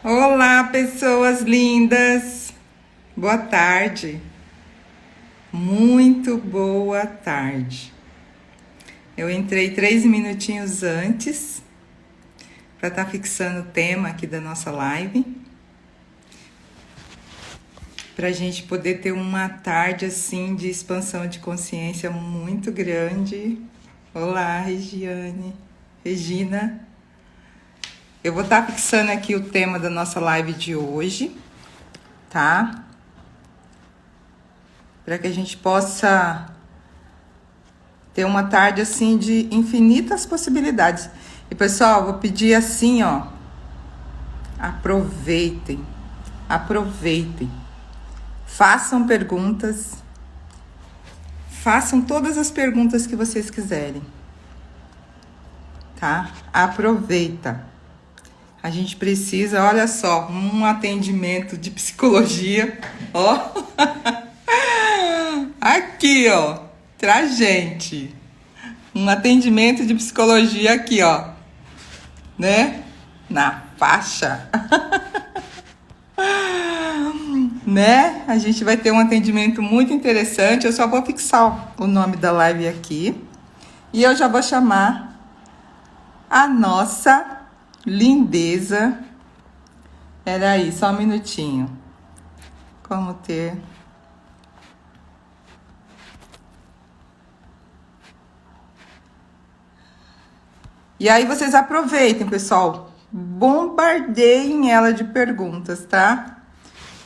Olá, pessoas lindas. Boa tarde. Muito boa tarde. Eu entrei 3 minutinhos antes para estar fixando o tema aqui da nossa live, para a gente poder ter uma tarde assim de expansão de consciência muito grande. Olá, Regina. Eu vou estar fixando aqui o tema da nossa live de hoje, tá? Para que a gente possa ter uma tarde assim de infinitas possibilidades. E pessoal, vou pedir assim, ó, aproveitem, aproveitem, façam perguntas, façam todas as perguntas que vocês quiserem, tá? Aproveita. A gente precisa, olha só, um atendimento de psicologia, ó, aqui, ó, pra gente. Um atendimento de psicologia aqui, ó, né? Na faixa. Né? A gente vai ter um atendimento muito interessante. Eu só vou fixar o nome da live aqui. E eu já vou chamar a nossa lindeza. Peraí, só um minutinho. Como ter... E aí vocês aproveitem, pessoal. Bombardeiem ela de perguntas, tá?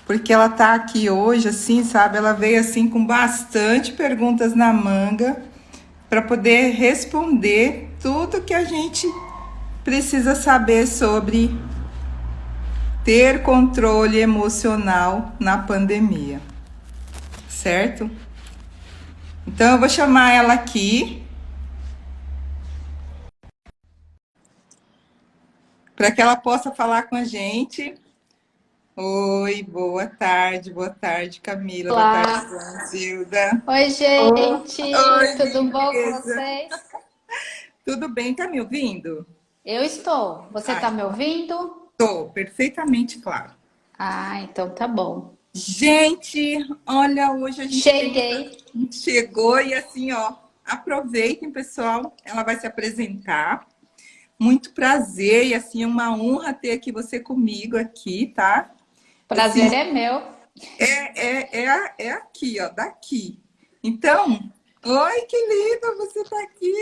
Porque ela tá aqui hoje, assim, sabe? Ela veio assim com bastante perguntas na manga para poder responder tudo que a gente precisa saber sobre ter controle emocional na pandemia, certo? Então eu vou chamar ela aqui para que ela possa falar com a gente. Oi, boa tarde, Camila, boa tarde, Olá. Zilda. Oi, gente. Oi, Tudo bom com lindeza. vocês? Tudo bem, tá me ouvindo? Eu estou. Você está Ai, me ouvindo? tô perfeitamente claro. Ah, então tá bom. Gente, olha, hoje a gente tem Cheguei. essa... Chegou e assim, ó, aproveitem, pessoal. Ela vai se apresentar. Muito prazer e assim, é uma honra ter aqui você comigo aqui, tá? Assim, Prazer é meu. é aqui, ó, daqui. Então, oi, que linda, você tá aqui.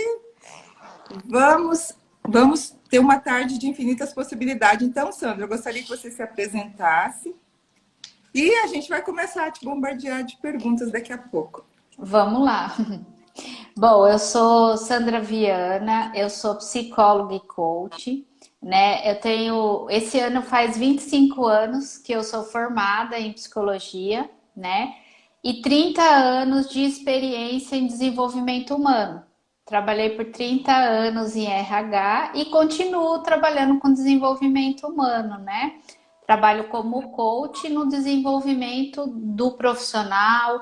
Vamos ter uma tarde de infinitas possibilidades. Então, Sandra, eu gostaria que você se apresentasse e a gente vai começar a te bombardear de perguntas daqui a pouco. Vamos lá. Bom, eu sou Sandra Viana, eu sou psicóloga e coach, né? Esse ano faz 25 anos que eu sou formada em psicologia, né? E 30 anos de experiência em desenvolvimento humano. Trabalhei por 30 anos em RH e continuo trabalhando com desenvolvimento humano, né? Trabalho como coach no desenvolvimento do profissional,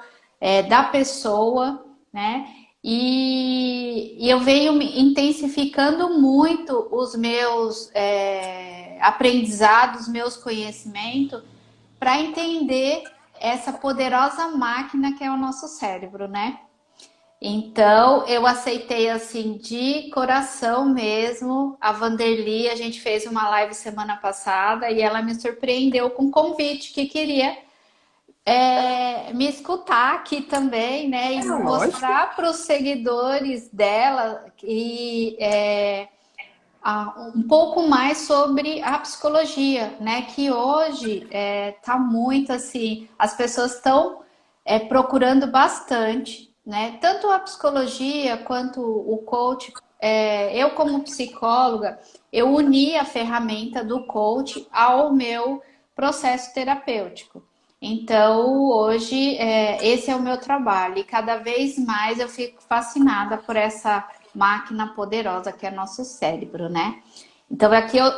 da pessoa, né? E eu venho intensificando muito os meus aprendizados, meus conhecimentos, para entender essa poderosa máquina que é o nosso cérebro, né? Então, eu aceitei assim de coração mesmo. A Vanderly, a gente fez uma live semana passada e ela me surpreendeu com um convite que queria me escutar aqui também, né? É E lógico. mostrar para os seguidores dela um pouco mais sobre a psicologia, né? Que hoje tá muito assim, as pessoas estão procurando bastante, né? Tanto a psicologia quanto o coach. Eu, como psicóloga, eu uni a ferramenta do coach ao meu processo terapêutico. Então, hoje, esse é o meu trabalho e cada vez mais eu fico fascinada por essa máquina poderosa que é nosso cérebro, né? Então,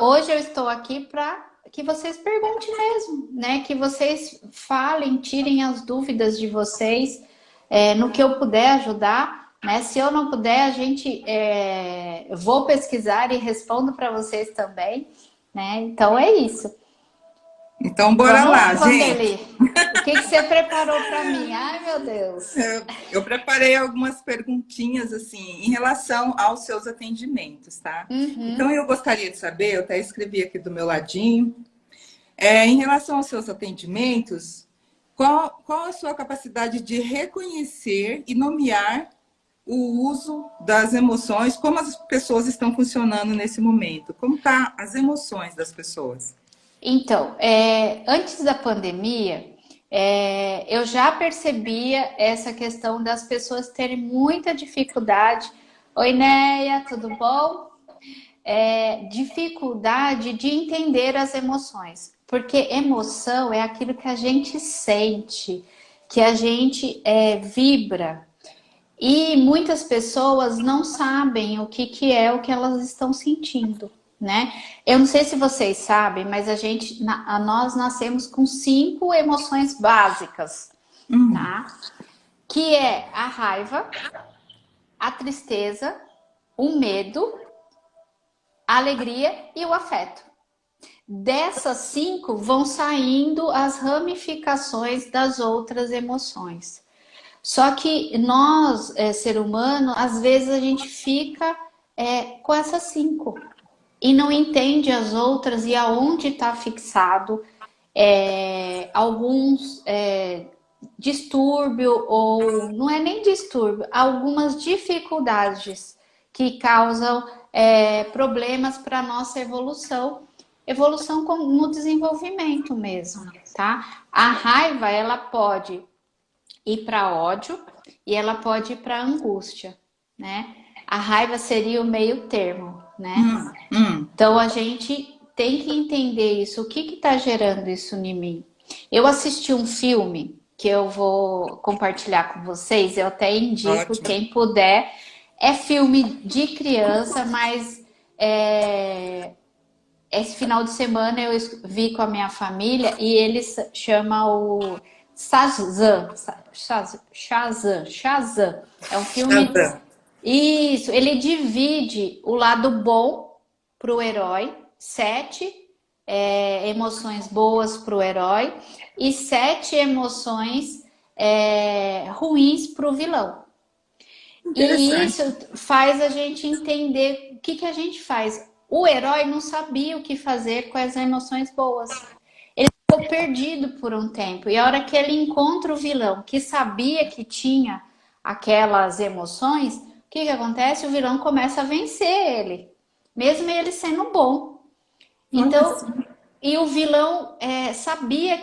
hoje eu estou aqui para que vocês perguntem mesmo, né? Que vocês falem, tirem as dúvidas de vocês, no que eu puder ajudar, né? Se eu não puder, eu vou pesquisar e respondo para vocês também, né? Então é isso. Então, bora Vamos lá, lá, gente. Vanderlei. O que que você preparou para mim? Ai, meu Deus. Eu preparei algumas perguntinhas assim em relação aos seus atendimentos, tá? Então, Uhum. eu gostaria de saber, eu até escrevi aqui do meu ladinho, em relação aos seus atendimentos, qual a sua capacidade de reconhecer e nomear o uso das emoções, como as pessoas estão funcionando nesse momento? Como tá as emoções das pessoas? Então, antes da pandemia, eu já percebia essa questão das pessoas terem muita dificuldade. Oi, Neia, tudo bom? Dificuldade de entender as emoções, porque emoção é aquilo que a gente sente, que a gente vibra. E muitas pessoas não sabem o que, que é o que elas estão sentindo, né? Eu não sei se vocês sabem, mas nós nascemos com 5 emoções básicas, tá? Que é a raiva, a tristeza, o medo, a alegria e o afeto. Dessas 5 vão saindo as ramificações das outras emoções. Só que nós, ser humano, às vezes a gente fica com essas 5 e não entende as outras e aonde está fixado alguns distúrbio ou não é nem distúrbio, algumas dificuldades que causam problemas para a nossa evolução no desenvolvimento mesmo, tá? A raiva ela pode ir para ódio e ela pode ir para angústia, né? A raiva seria o meio termo, né? Hum, hum. Então a gente tem que entender isso, o que está gerando isso em mim. Eu assisti um filme que eu vou compartilhar com vocês, eu até indico, Ótimo. quem puder. É filme de criança, mas esse final de semana eu vi com a minha família e ele chama o Shazam. É um filme. Shazam. Isso, ele divide o lado bom para o herói, 7 emoções boas para o herói e 7 emoções ruins para o vilão. E Interessante. isso faz a gente entender o que, que a gente faz. O herói não sabia o que fazer com as emoções boas. Ele ficou perdido por um tempo. E a hora que ele encontra o vilão, que sabia que tinha aquelas emoções, o que, que acontece? O vilão começa a vencer ele, mesmo ele sendo bom. Olha Então, só. e o vilão sabia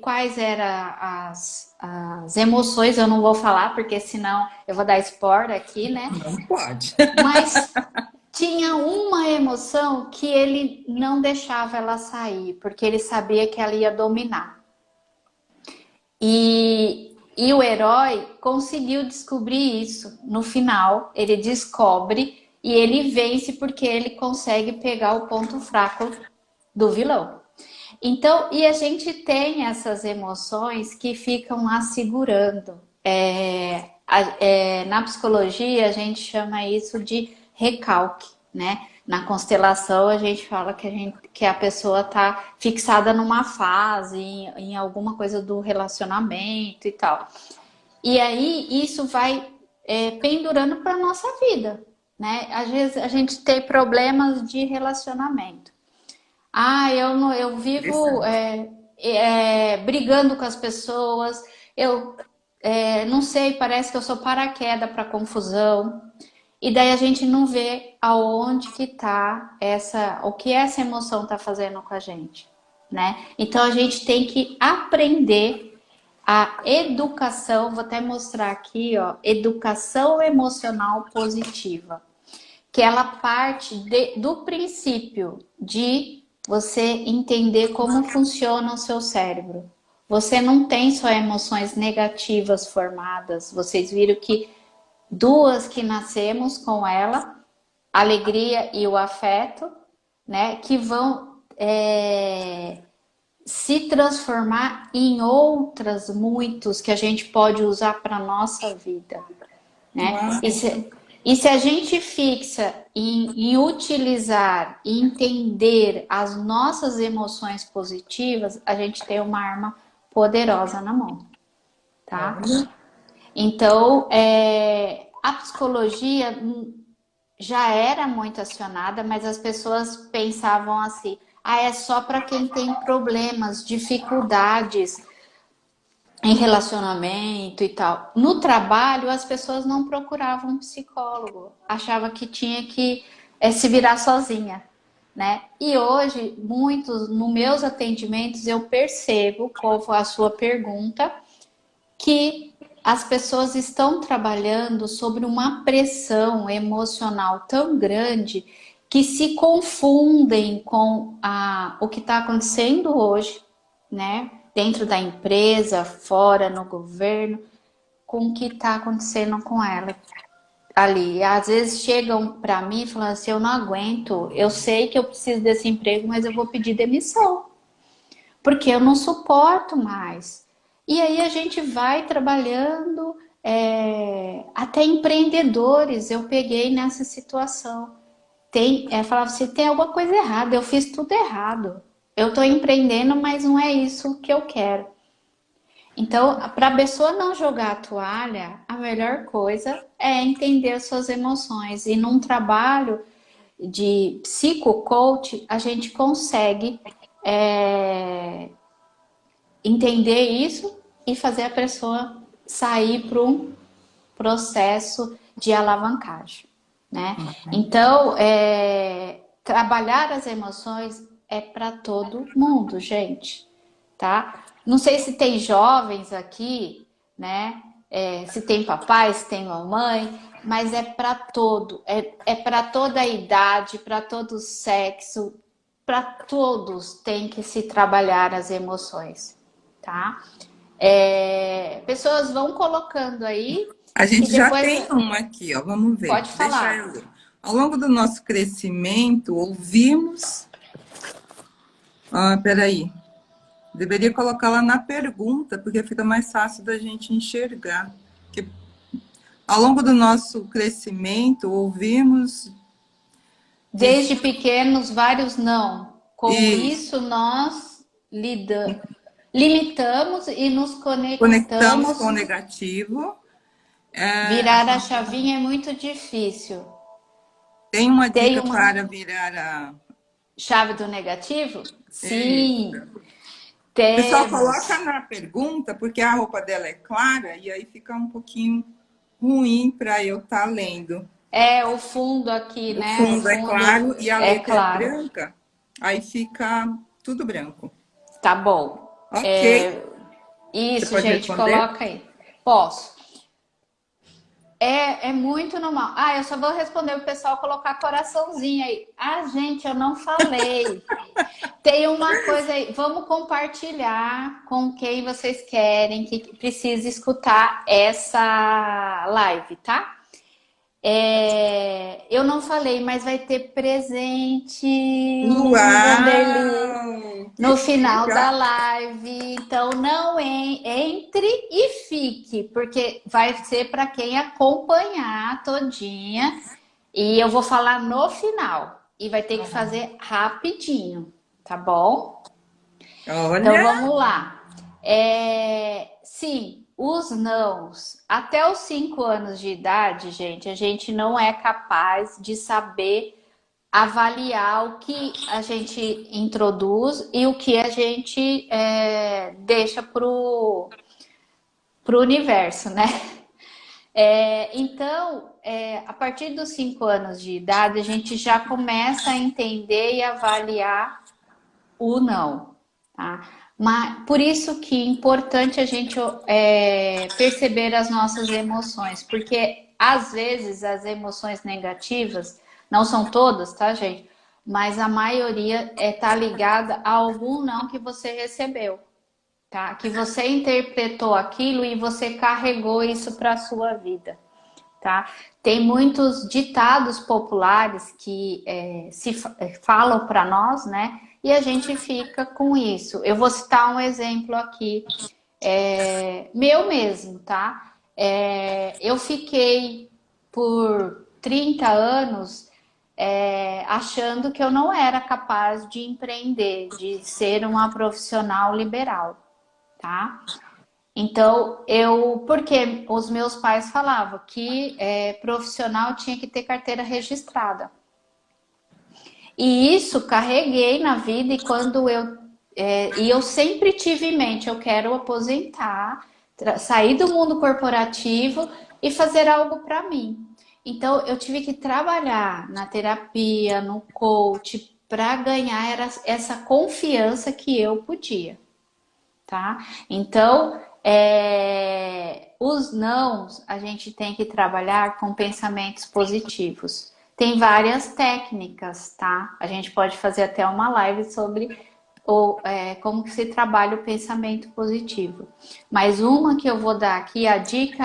quais eram as emoções, eu não vou falar, porque senão eu vou dar spoiler aqui, né? Não pode. Mas tinha uma emoção que ele não deixava ela sair, porque ele sabia que ela ia dominar. E o herói conseguiu descobrir isso. No final, ele descobre e ele vence porque ele consegue pegar o ponto fraco do vilão. Então, e a gente tem essas emoções que ficam lá segurando. Na psicologia, a gente chama isso de recalque, né? Na constelação, a gente fala que a pessoa está fixada numa fase, em alguma coisa do relacionamento e tal. E aí, isso vai pendurando para a nossa vida, né? Às vezes, a gente tem problemas de relacionamento. Eu vivo Interessante. brigando com as pessoas. Eu não sei, parece que eu sou paraquedas para confusão. E daí a gente não vê aonde que tá o que essa emoção tá fazendo com a gente, né? Então a gente tem que aprender a educação, vou até mostrar aqui, ó, educação emocional positiva, que ela parte do princípio de você entender como funciona o seu cérebro. Você não tem só emoções negativas formadas. Vocês viram que 2 que nascemos com ela, a alegria e o afeto, né? Que vão se transformar em outras muitos que a gente pode usar para nossa vida, né? Uau. E se a gente fixa em utilizar e entender as nossas emoções positivas, a gente tem uma arma poderosa na mão, tá? Olha, Então, a psicologia já era muito acionada, mas as pessoas pensavam assim: ah, é só para quem tem problemas, dificuldades em relacionamento e tal. No trabalho, as pessoas não procuravam um psicólogo, achava que tinha que se virar sozinha, né? E hoje, muitos, nos meus atendimentos, eu percebo, como a sua pergunta, que as pessoas estão trabalhando sobre uma pressão emocional tão grande que se confundem com o que está acontecendo hoje, né? Dentro da empresa, fora, no governo, com o que está acontecendo com ela ali. Às vezes chegam para mim e falam assim: eu não aguento, eu sei que eu preciso desse emprego, mas eu vou pedir demissão porque eu não suporto mais. E aí a gente vai trabalhando, até empreendedores, eu peguei nessa situação. Falava assim, tem alguma coisa errada, eu fiz tudo errado. Eu estou empreendendo, mas não é isso que eu quero. Então, para a pessoa não jogar a toalha, a melhor coisa é entender as suas emoções. E num trabalho de psicocoach, a gente consegue é, entender isso e fazer a pessoa sair para um processo de alavancagem, né? Então, trabalhar as emoções é para todo mundo, gente, tá? Não sei se tem jovens aqui, né? Se tem papai, se tem mamãe, mas é para todo, é para toda a idade, para todo o sexo, para todos tem que se trabalhar as emoções, tá? Pessoas vão colocando aí a e gente já depois tem uma aqui, ó. Vamos ver. pode Deixa eu falar. ler. Ao longo do nosso crescimento, ouvimos. Ah, peraí. Deveria colocar lá na pergunta, porque fica mais fácil da gente enxergar. Que ao longo do nosso crescimento, ouvimos Desde dizer pequenos, vários não. Com isso, isso, nós limitamos e nos conectamos com o conectamos. negativo. Virar a chavinha é muito difícil. Tem uma Tem dica uma para virar a. chave do negativo? Isso. Sim, O pessoal coloca temos. na pergunta, porque a roupa dela é clara, e aí fica um pouquinho ruim para eu estar lendo. É o fundo aqui, O né? O fundo é fundo claro e a é letra é claro. branca, aí fica tudo branco. Tá bom. Ok, É, você isso, pode gente, responder? coloca aí. Posso. É muito normal. Ah, eu só vou responder o pessoal colocar coraçãozinho aí. Ah, gente, eu não falei. Tem uma coisa aí. Vamos compartilhar com quem vocês querem que precisa escutar essa live, tá? Eu não falei, mas vai ter presentinho, Vanderly, Uau! Que no final da chica! live. Então não entre e fique, porque vai ser para quem acompanhar todinha. E eu vou falar no final. E vai ter que fazer rapidinho, tá bom? Então Olha, vamos lá. Sim, os nãos. Até os 5 anos de idade, gente, a gente não é capaz de saber avaliar o que a gente introduz e o que a gente deixa pro universo, né? Então, a partir dos 5 anos de idade, a gente já começa a entender e avaliar o não, tá? Mas por isso que é importante a gente perceber as nossas emoções, porque às vezes as emoções negativas, não são todas, tá, gente? Mas a maioria tá ligada a algum não que você recebeu, tá? Que você interpretou aquilo e você carregou isso para a sua vida, tá? Tem muitos ditados populares que falam para nós, né? E a gente fica com isso. Eu vou citar um exemplo aqui, meu mesmo, tá? Eu fiquei por 30 anos achando que eu não era capaz de empreender, de ser uma profissional liberal, tá? Então, porque os meus pais falavam que profissional tinha que ter carteira registrada. E isso carreguei na vida e eu sempre tive em mente, eu quero aposentar, sair do mundo corporativo e fazer algo para mim. Então, eu tive que trabalhar na terapia, no coach, para ganhar essa confiança que eu podia, tá? Então, os nãos, a gente tem que trabalhar com pensamentos positivos. Tem várias técnicas, tá? A gente pode fazer até uma live sobre como que se trabalha o pensamento positivo. Mas uma que eu vou dar aqui, a dica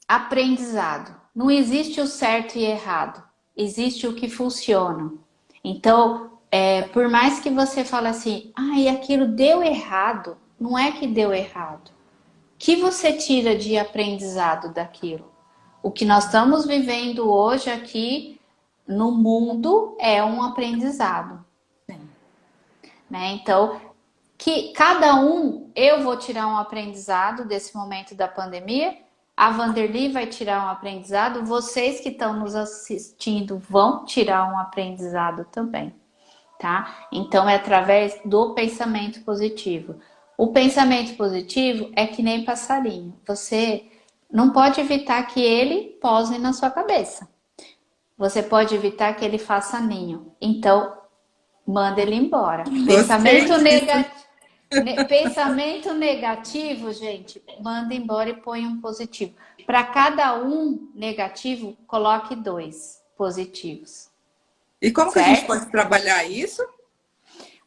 aprendizado. Não existe o certo e errado, existe o que funciona. Então, por mais que você fale assim, aquilo deu errado, não é que deu errado. O que você tira de aprendizado daquilo? O que nós estamos vivendo hoje aqui no mundo é um aprendizado. Né? Então, que cada eu vou tirar um aprendizado desse momento da pandemia, a Vanderly vai tirar um aprendizado, vocês que estão nos assistindo vão tirar um aprendizado também, tá? Então, é através do pensamento positivo. O pensamento positivo é que nem passarinho. Você não pode evitar que ele pose na sua cabeça. Você pode evitar que ele faça ninho. Então, manda ele embora. Pensamento negativo, gente, manda embora e põe um positivo. Para cada um negativo, coloque 2 positivos. E como que a gente pode trabalhar isso?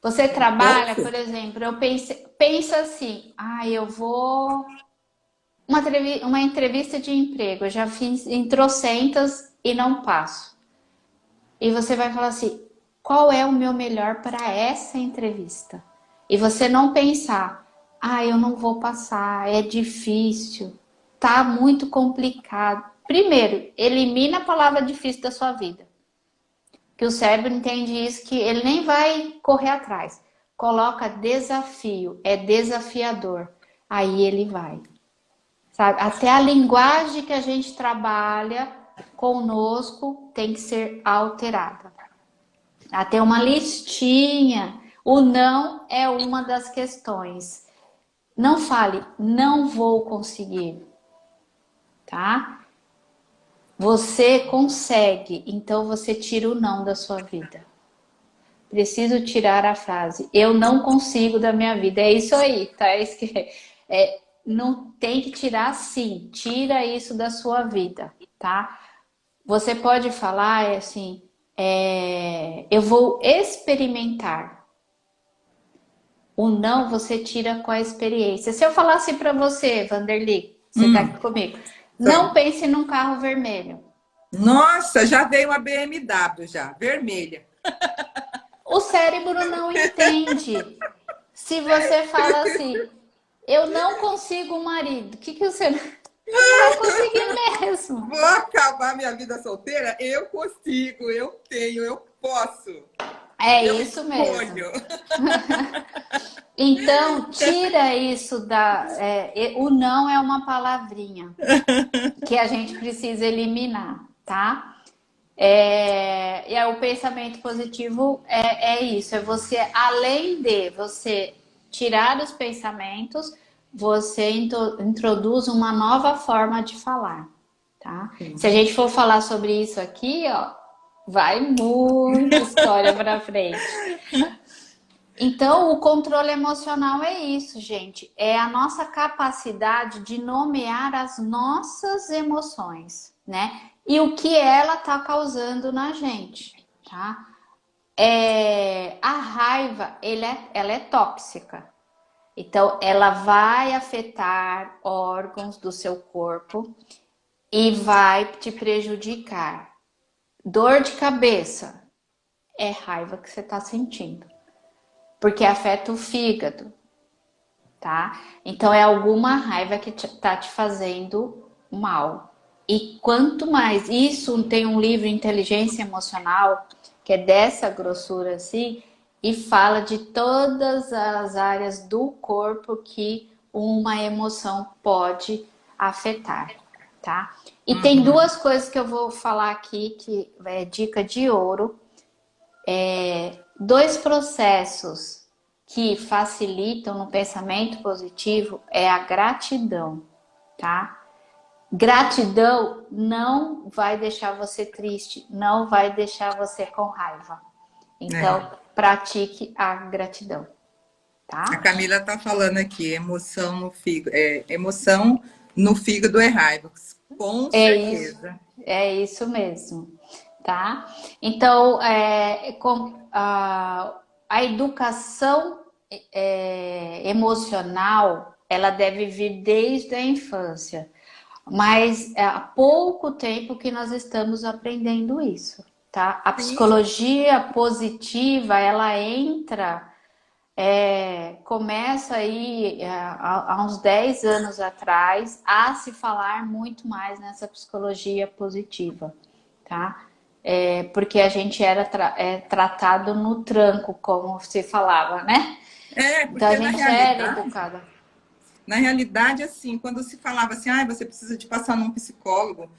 Você trabalha, por exemplo, pensa assim, eu vou uma entrevista de emprego, eu já fiz em trocentas e não passo. E você vai falar assim, qual é o meu melhor para essa entrevista? E você não pensar, eu não vou passar, é difícil, tá muito complicado. Primeiro, elimina a palavra difícil da sua vida. Que o cérebro entende isso, que ele nem vai correr atrás. Coloca desafio, é desafiador. Aí ele vai. Sabe? Até a linguagem que a gente trabalha conosco tem que ser alterada. Até uma listinha. O não é uma das questões. Não fale, não vou conseguir. Tá? Você consegue, então você tira o não da sua vida. Preciso tirar a frase, eu não consigo da minha vida. É isso aí, tá? Não tem que tirar sim, tira isso da sua vida, tá? Você pode falar assim, eu vou experimentar. O não você tira com a experiência. Se eu falasse para você, Vanderly, você tá aqui comigo, não pense num carro vermelho. Nossa, já veio uma BMW já, vermelha. O cérebro não entende. Se você fala assim, eu não consigo um marido, o que você não vai conseguir mesmo? Vou acabar minha vida solteira? Eu consigo, eu tenho, eu posso. Eu Isso escolho. mesmo. Então, tira isso o não é uma palavrinha que a gente precisa eliminar, tá? E aí, o pensamento positivo é isso, é você, além de você tirar os pensamentos, você introduz uma nova forma de falar, tá? Se a gente for falar sobre isso aqui, ó, vai muita história para frente. Então, o controle emocional é isso, gente. É a nossa capacidade de nomear as nossas emoções, né? E o que ela tá causando na gente, tá? A raiva, ela é tóxica. Então, ela vai afetar órgãos do seu corpo e vai te prejudicar. Dor de cabeça é raiva que você tá sentindo. Porque afeta o fígado, tá? Então é alguma raiva que tá te fazendo mal. E quanto mais, isso tem um livro Inteligência Emocional, que é dessa grossura assim, e fala de todas as áreas do corpo que uma emoção pode afetar, tá? E tem Uhum. duas coisas que eu vou falar aqui que é dica de ouro. Dois processos que facilitam no pensamento positivo é a gratidão, tá? Gratidão não vai deixar você triste, não vai deixar você com raiva. É. Então, pratique a gratidão, A tá? Camila tá falando aqui, emoção no fígado é raiva. Com certeza. É isso mesmo, tá? Então, a educação emocional, ela deve vir desde a infância. Mas é há pouco tempo que nós estamos aprendendo isso, tá? A Sim. psicologia positiva, ela entra, começa aí há uns 10 anos atrás a se falar muito mais nessa psicologia positiva, tá? Porque a gente era tratado no tranco, como se falava, né? Então a Porque gente era educada. na realidade, assim, quando se falava assim, ah, você precisa de passar num psicólogo,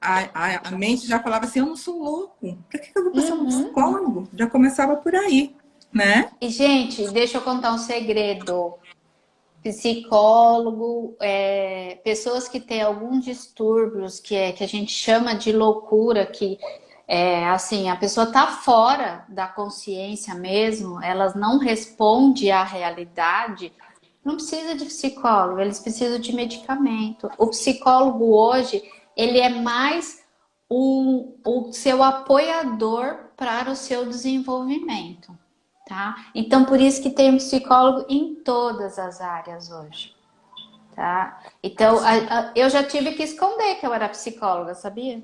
a mente já falava assim, eu não sou louco, para que eu vou passar num Uhum. psicólogo? Já começava por aí, né? E, gente, deixa eu contar um segredo. Psicólogo, pessoas que têm alguns distúrbios que a gente chama de loucura, que assim, a pessoa tá fora da consciência mesmo, elas não respondem à realidade, não precisa de psicólogo, eles precisam de medicamento. O psicólogo hoje, ele é mais o seu apoiador para o seu desenvolvimento, tá? Então, por isso que tem um psicólogo em todas as áreas hoje, tá? Então, eu já tive que esconder que eu era psicóloga, sabia?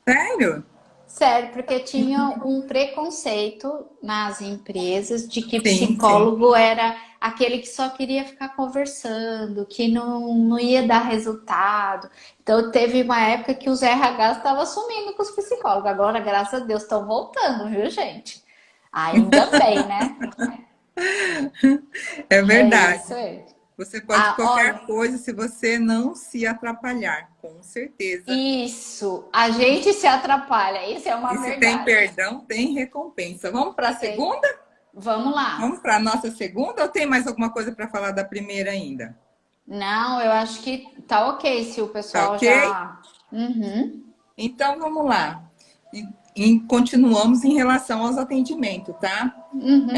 Sério? Sério, porque tinha um preconceito nas empresas de que Sim, sim. psicólogo era aquele que só queria ficar conversando, que não ia dar resultado. Então, teve uma época que os RH estavam sumindo com os psicólogos. Agora, graças a Deus, estão voltando, viu, gente? Ainda bem, né? É É isso verdade. aí. Você pode Ah, qualquer olha, coisa se você não se atrapalhar, com certeza. isso. A gente se atrapalha. Isso é uma E se tem verdade. perdão, tem recompensa. Vamos para a Tem. segunda? Vamos lá. Vamos para a nossa segunda ou tem mais alguma coisa para falar da primeira ainda? Não, eu acho que tá ok se o Tá pessoal ok? já. Uhum, Então vamos lá. Continuamos em relação aos atendimentos, tá? uhum.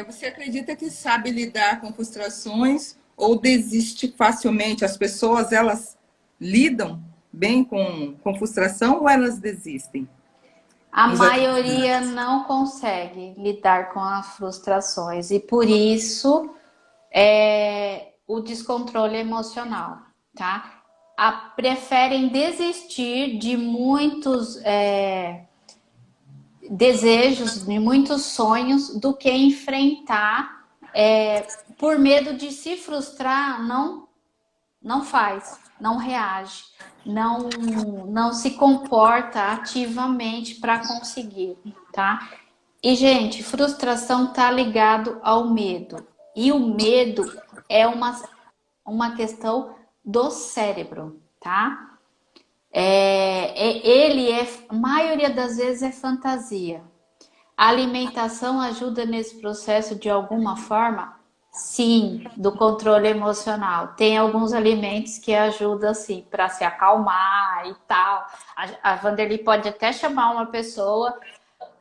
Você acredita que sabe lidar com frustrações ou desiste facilmente? As pessoas, elas lidam bem com frustração ou elas desistem? A Os maioria atendimentos. não consegue lidar com as frustrações e por isso o descontrole emocional, tá? Preferem desistir de muitos desejos, de muitos sonhos, do que enfrentar por medo de se frustrar, não faz, não reage, não se comporta ativamente para conseguir, tá? E, gente, frustração tá ligado ao medo. E o medo é uma questão do cérebro, tá? A maioria das vezes é fantasia. A alimentação ajuda nesse processo de alguma forma? Sim, do controle emocional. Tem alguns alimentos que ajudam, assim, para se acalmar e tal. A Vanderly pode até chamar uma pessoa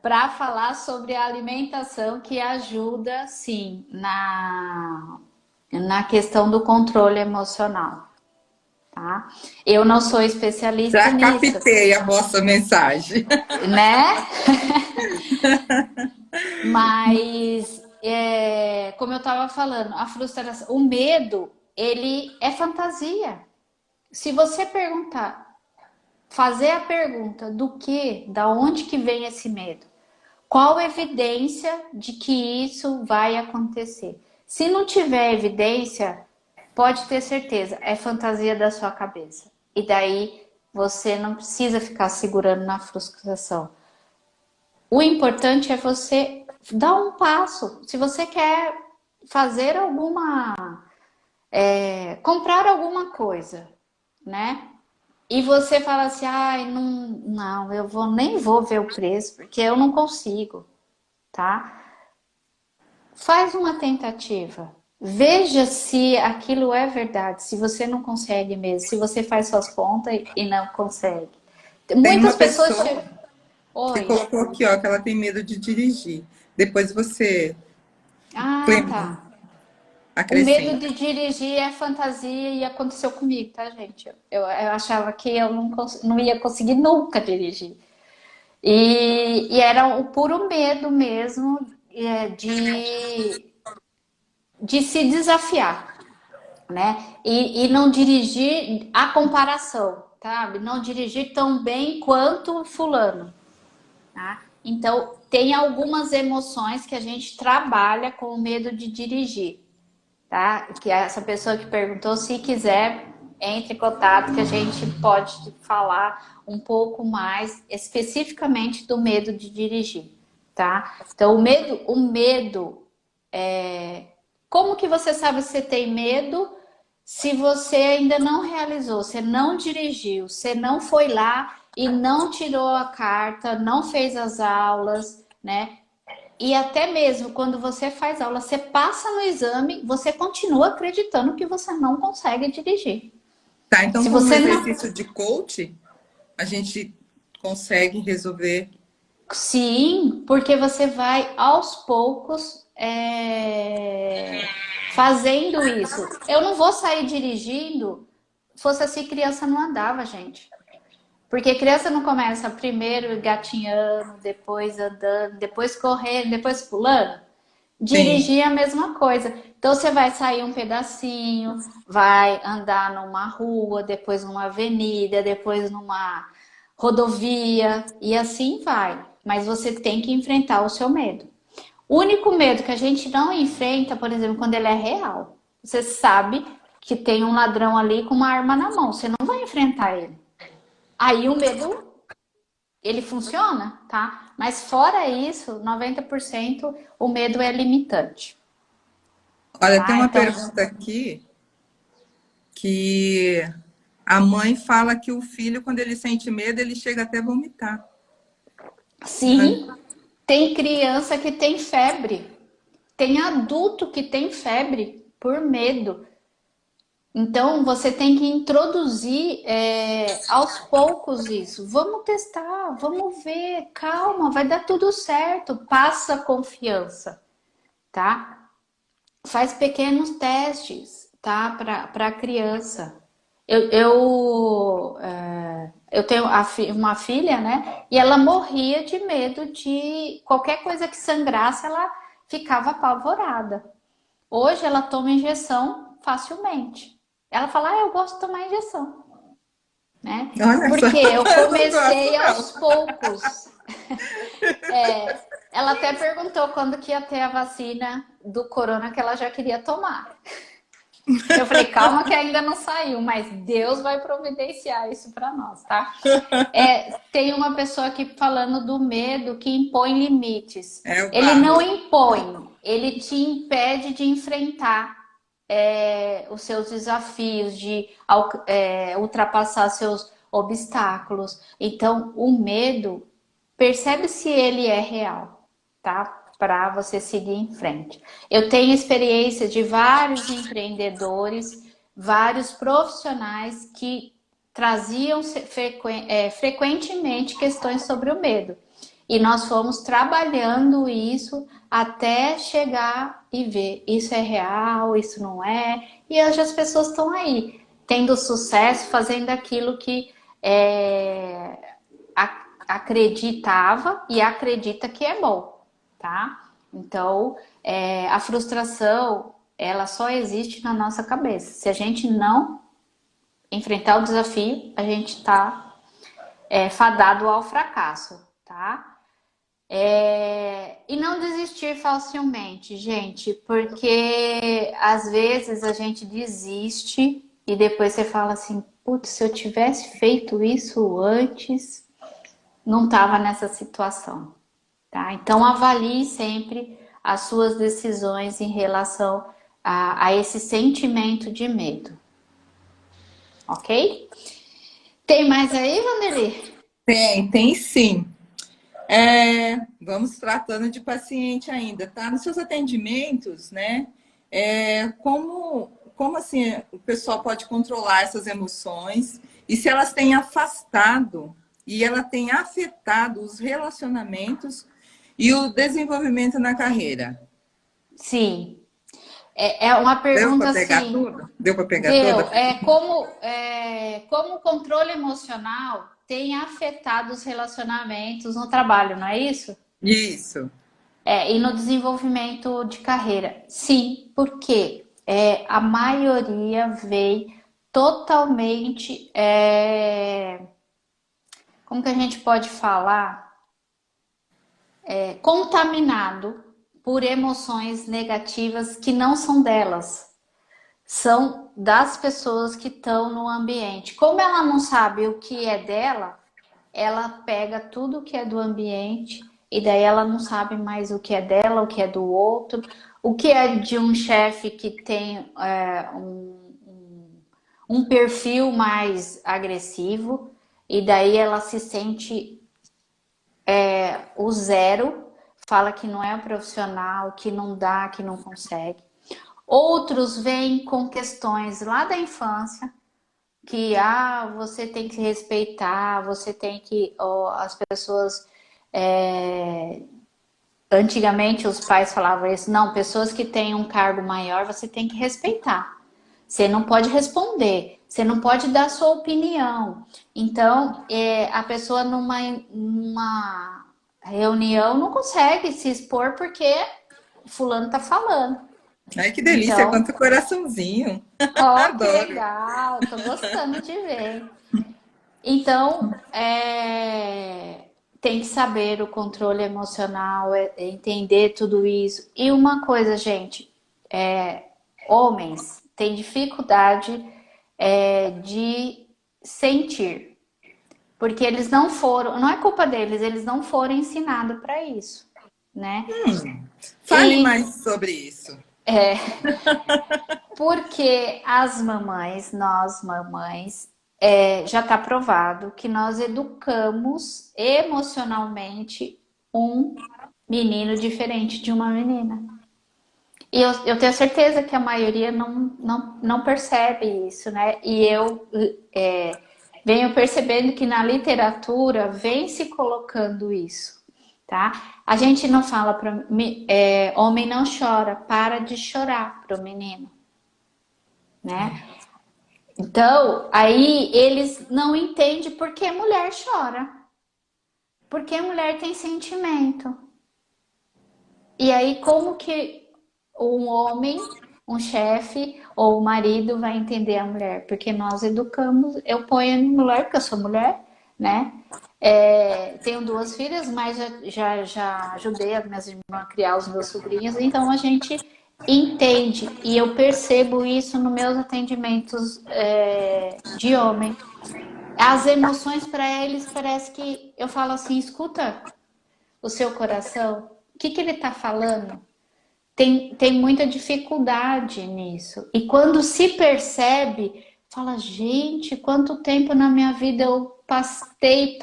para falar sobre a alimentação que ajuda, sim, na questão do controle emocional, tá? Eu não sou especialista Já nisso, captei a vossa mensagem. né? Mas, como eu estava falando, a frustração, o medo, ele é fantasia. Se você perguntar, fazer a pergunta do que, da onde que vem esse medo? Qual evidência de que isso vai acontecer? Se não tiver evidência, pode ter certeza, é fantasia da sua cabeça. E daí Você não precisa ficar segurando na frustração. O importante é você dar um passo. Se você quer fazer comprar alguma coisa, né? E você fala assim, ai, não, nem vou ver o preço, porque eu não consigo, tá? Faz uma tentativa. Veja se aquilo é verdade, se você não consegue mesmo, se você faz suas contas e não consegue. Tem uma Muitas pessoas pessoa chegam. que Oi. colocou aqui, ó, que ela tem medo de dirigir. Depois você Ah, tá. Clem- O medo acrescenta. de dirigir é fantasia e aconteceu comigo, tá, gente? Eu achava que eu não ia conseguir nunca dirigir. E era o puro medo mesmo de se desafiar, né? E não dirigir a comparação, sabe? Não dirigir tão bem quanto fulano, tá? Então, tem algumas emoções que a gente trabalha com o medo de dirigir, tá? Que essa pessoa que perguntou, se quiser, entre em contato que a gente pode falar um pouco mais especificamente do medo de dirigir, tá? Então, o medo como que você sabe se você tem medo se você ainda não realizou, você não dirigiu, você não foi lá e não tirou a carta, não fez as aulas, né? E até mesmo quando você faz aula, você passa no exame, você continua acreditando que você não consegue dirigir. Tá, então Se com um você não. exercício de coach, a gente consegue resolver. Sim, porque você vai aos poucos fazendo isso. Eu não vou sair dirigindo. Fosse assim, criança não andava, gente. Porque criança não começa primeiro gatinhando, depois andando, depois correndo, depois pulando. Sim. Dirigir é a mesma coisa. Então você vai sair um pedacinho, vai andar numa rua, depois numa avenida, depois numa rodovia e assim vai. Mas você tem que enfrentar o seu medo. O único medo que a gente não enfrenta, por exemplo, quando ele é real. Você sabe que tem um ladrão ali com uma arma na mão, você não vai enfrentar ele. Aí o medo ele funciona, tá? Mas fora isso, 90% o medo é limitante. Olha, tem Tá? uma Então, pergunta aqui que a mãe fala que o filho, quando ele sente medo, ele chega até a vomitar. sim, tem criança que tem febre, tem adulto que tem febre por medo. Então, você tem que introduzir aos poucos isso. Vamos testar, vamos ver, calma, vai dar tudo certo. Passa confiança, tá? Faz pequenos testes, tá? Para a criança. Eu tenho uma filha, né? E ela morria de medo de qualquer coisa que sangrasse, ela ficava apavorada. Hoje ela toma injeção facilmente. Ela fala, eu gosto de tomar injeção, né? Olha só, Porque eu eu não gosto, comecei aos não. poucos. Ela até perguntou quando que ia ter a vacina do corona que ela já queria tomar. Eu falei, calma que ainda não saiu, mas Deus vai providenciar isso para nós, tá? Tem uma pessoa aqui falando do medo que impõe limites. É o Ele não Barros. impõe, ele te impede de enfrentar os seus desafios, de ultrapassar seus obstáculos. Então, o medo, percebe se ele é real, tá? Para você seguir em frente. Eu tenho experiência de vários empreendedores, vários profissionais que traziam frequentemente questões sobre o medo. E nós fomos trabalhando isso até chegar e ver isso é real, isso não é. E hoje as pessoas estão aí, tendo sucesso, fazendo aquilo que acreditava e acredita que é bom, tá? Então, a frustração, ela só existe na nossa cabeça. Se a gente não enfrentar o desafio, a gente está fadado ao fracasso, tá? E não desistir facilmente, gente, porque às vezes a gente desiste e depois você fala assim, putz, se eu tivesse feito isso antes, não estava nessa situação, tá? Então avalie sempre as suas decisões em relação a esse sentimento de medo, ok? Tem mais aí, Vanderlei? Tem sim. Vamos tratando de paciente ainda, tá? Nos seus atendimentos, né? Como assim o pessoal pode controlar essas emoções e se elas têm afastado e ela tem afetado os relacionamentos e o desenvolvimento na carreira? Sim, é uma Deu para pergunta pegar assim. tudo? Deu para pegar toda? Deu. Como o controle emocional tem afetado os relacionamentos no trabalho, não é isso? Isso. E no desenvolvimento de carreira. Sim, porque a maioria veio totalmente. Como que a gente pode falar? Contaminado por emoções negativas que não são delas. São das pessoas que estão no ambiente. Como ela não sabe o que é dela, ela pega tudo que é do ambiente e daí ela não sabe mais o que é dela, o que é do outro, o que é de um chefe que tem um perfil mais agressivo e daí ela se sente o zero, fala que não é profissional, que não dá, que não consegue. Outros vêm com questões lá da infância, que você tem que respeitar, você tem que. As pessoas. Antigamente os pais falavam isso, não, pessoas que têm um cargo maior você tem que respeitar. Você não pode responder, você não pode dar sua opinião. Então, a pessoa numa reunião não consegue se expor porque fulano tá falando. Ai, que delícia, Então, quanto coraçãozinho. que Adoro. legal, tô gostando de ver. Então, tem que saber o controle emocional, entender tudo isso. E uma coisa, gente, homens têm dificuldade de sentir, porque eles não foram, não é culpa deles, eles não foram ensinados para isso, né? Fale E mais sobre isso. porque as mamães, nós mamães, já está provado que nós educamos emocionalmente um menino diferente de uma menina. E eu tenho certeza que a maioria não percebe isso, né? E eu venho percebendo que na literatura vem se colocando isso, tá? A gente não fala para homem não chora, para de chorar para o menino, né? Então, aí eles não entendem por que mulher chora. Porque mulher tem sentimento. E aí, como que um homem, um chefe ou o marido vai entender a mulher? Porque nós educamos, eu ponho a mulher, porque eu sou mulher, né? Tenho duas filhas, mas já ajudei as minhas irmãs a criar os meus sobrinhos, então a gente entende. E eu percebo isso nos meus atendimentos de homem. As emoções para eles parece que eu falo assim, escuta o seu coração, o que ele está falando? Tem muita dificuldade nisso. E quando se percebe, fala, gente, quanto tempo na minha vida eu passei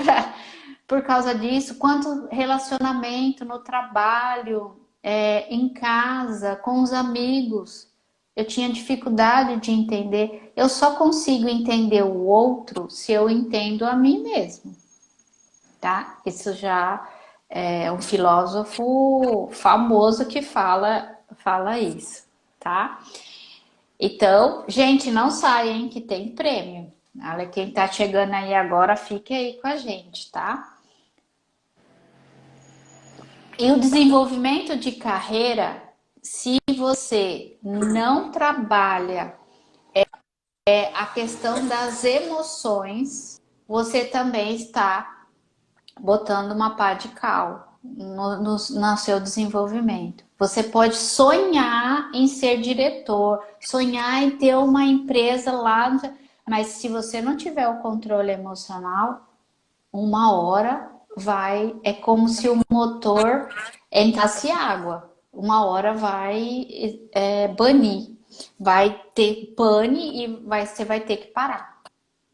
por causa disso, quanto relacionamento no trabalho, em casa, com os amigos. Eu tinha dificuldade de entender. Eu só consigo entender o outro se eu entendo a mim mesmo, tá? Isso já é um filósofo famoso que fala isso, tá? Então, gente, não saiam que tem prêmio. Olha, quem tá chegando aí agora, fique aí com a gente, tá? E o desenvolvimento de carreira, se você não trabalha a questão das emoções, você também está botando uma pá de cal no seu desenvolvimento. Você pode sonhar em ser diretor, sonhar em ter uma empresa lá, Mas se você não tiver o controle emocional, uma hora vai, é como se o motor entrasse água. Uma hora vai banir, vai ter pane e você vai ter que parar,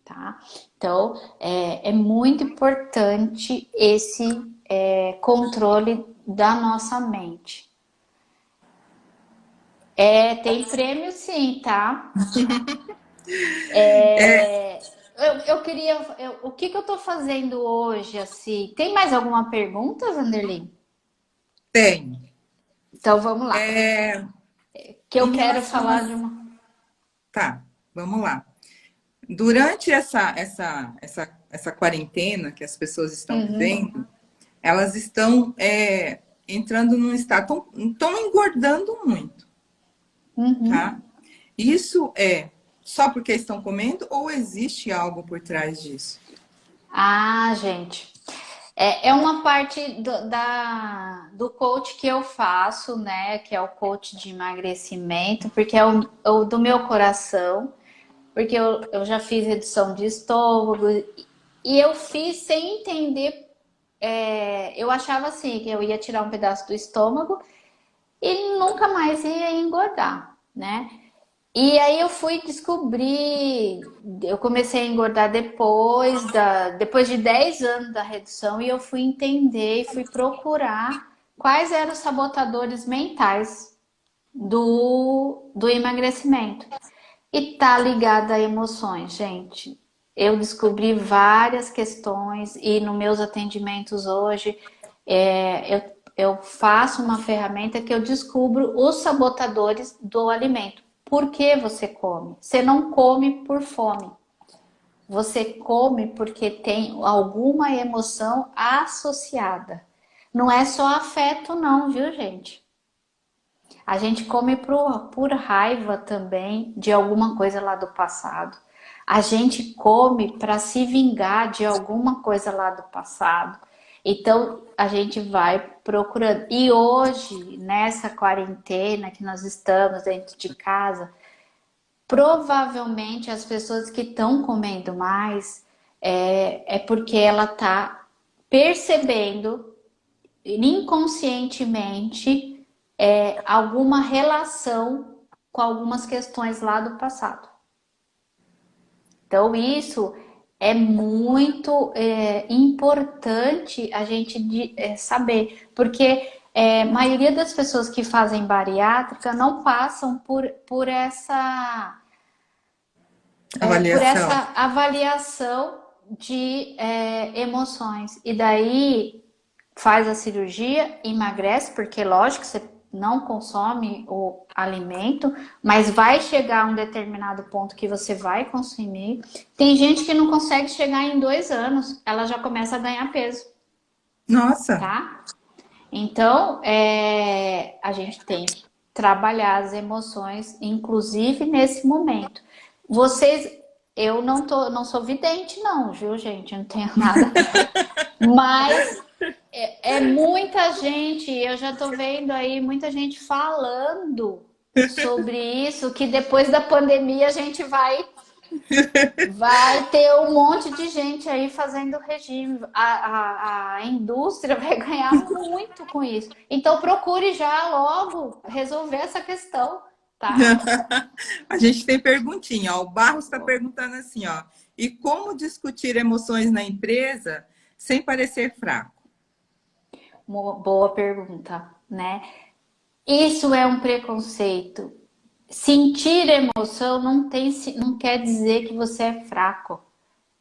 tá? Então, é muito importante esse controle da nossa mente. Tem prêmio sim, tá? Eu queria. O que eu tô fazendo hoje, assim? Tem mais alguma pergunta, Vanderlei? Tem. Então vamos lá. É, Que eu em quero relação a... falar de uma. Tá, vamos lá. Durante essa quarentena que as pessoas estão Uhum, vivendo, elas estão entrando num estado, estão engordando muito, tá? uhum. Isso é só porque estão comendo ou existe algo por trás disso? Ah, gente. É uma parte do coach que eu faço, né? Que é o coach de emagrecimento, porque é o do meu coração, porque eu já fiz redução de estômago e eu fiz sem entender. Eu achava assim que eu ia tirar um pedaço do estômago e nunca mais ia engordar, né? E aí eu fui descobrir, eu comecei a engordar depois de 10 anos da redução e eu fui entender e fui procurar quais eram os sabotadores mentais do emagrecimento. E tá ligado a emoções, gente. Eu descobri várias questões e nos meus atendimentos hoje eu faço uma ferramenta que eu descubro os sabotadores do alimento. Por que você come? Você não come por fome. Você come porque tem alguma emoção associada. Não é só afeto, não, viu, gente? A gente come por raiva também de alguma coisa lá do passado. A gente come para se vingar de alguma coisa lá do passado. Então a gente vai procurando. E hoje, nessa quarentena que nós estamos dentro de casa, provavelmente as pessoas que estão comendo mais é porque ela está percebendo inconscientemente alguma relação com algumas questões lá do passado. Então, isso é muito importante a gente saber, porque a maioria das pessoas que fazem bariátrica não passam por Avaliação. essa avaliação de emoções. E daí faz a cirurgia, emagrece, porque lógico você não consome o alimento, mas vai chegar a um determinado ponto que você vai consumir. Tem gente que não consegue chegar em 2 anos, ela já começa a ganhar peso, Nossa, tá? Então, a gente tem que trabalhar as emoções, inclusive nesse momento. Vocês, eu não sou vidente, não, viu, gente? Eu não tenho nada. Mas é muita gente, eu já tô vendo aí muita gente falando sobre isso, que depois da pandemia a gente vai ter um monte de gente aí fazendo regime. A indústria vai ganhar muito com isso. Então procure já logo resolver essa questão, tá? a gente tem perguntinha, ó. O Barros está perguntando assim, ó. E como discutir emoções na empresa sem parecer fraco? Uma boa pergunta, né? Isso é um preconceito. Sentir emoção não quer dizer que você é fraco.